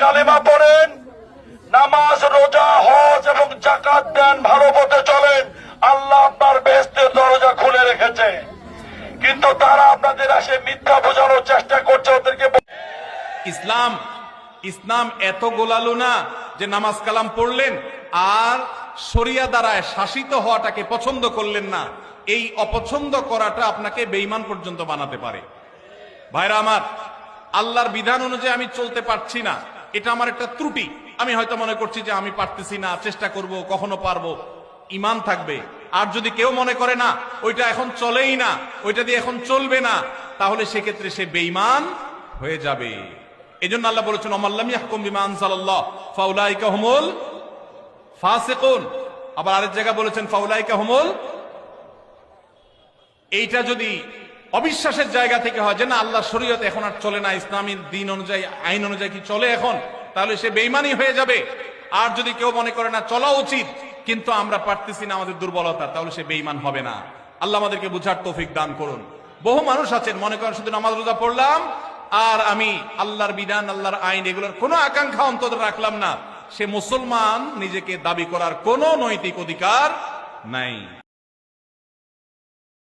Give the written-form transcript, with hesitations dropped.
কালেমা পড়েন, নামাজ, রোজা, হজ এবং যাকাত দেন, ভালো পথে চলেন, আল্লাহ আপনার বেহেশতের দরজা খুলে রেখেছে। কিন্তু তারা আপনাদের আসে মিথ্যা বোঝানোর চেষ্টা করছে। ওদেরকে ইসলাম এত গোলালো না যে নামাজ কালাম পড়লেন আর শরিয়া দ্বারায় শাসিত হওয়াটাকে পছন্দ করলেন না। এই অপছন্দ করাটা আপনাকে বেঈমান পর্যন্ত বানাতে পারে। ভাইরা আমার, আল্লাহর বিধান অনুযায়ী আমি চলতে পারছি না, এটা আমার একটা ত্রুটি। আমি হয়তো মনে করছি যে আমি পারতেছি না, চেষ্টা করব, কখনো পারবো, ঈমান থাকবে। আর যদি কেউ মনে করে না ওইটা এখন চলেই না, ওইটা দিয়ে এখন চলবে না, তাহলে সেক্ষেত্রে সে বেঈমান হয়ে যাবে। এজন্য আল্লাহ বলেছেন, ওমাল্লাম ইয়াহকুম বিমা আনজালাল্লাহ ফাউলাইকা হুমুল ফাসিকুন। আবার আরেক জায়গা বলেছেন ফাউলাইকা হুমুল। এইটা যদি অবিশ্বাসের জায়গা থেকে হয় যে না আল্লাহর শরীয়ত এখন আর চলে না, ইসলামী দিন অনুযায়ী, আইন অনুযায়ী কি চলে এখন, তাহলে সে বেঈমানই হয়ে যাবে। আর যদি কেউ মনে করে না চলা উচিত কিন্তু আমরা পারতেছি না, আমাদের দুর্বলতা, তাহলে সে বেঈমান হবে না। আল্লাহ আমাদেরকে বুঝার তৌফিক দান করুন। বহু মানুষ আছেন মনে করেন শুধু নামাজ রোজা পড়লাম আর আমি আল্লাহর বিধান, আল্লাহর আইন এগুলোর কোনো আকাঙ্ক্ষা অন্তত রাখলাম না, সে মুসলমান নিজেকে দাবি করার কোনো নৈতিক অধিকার নাই।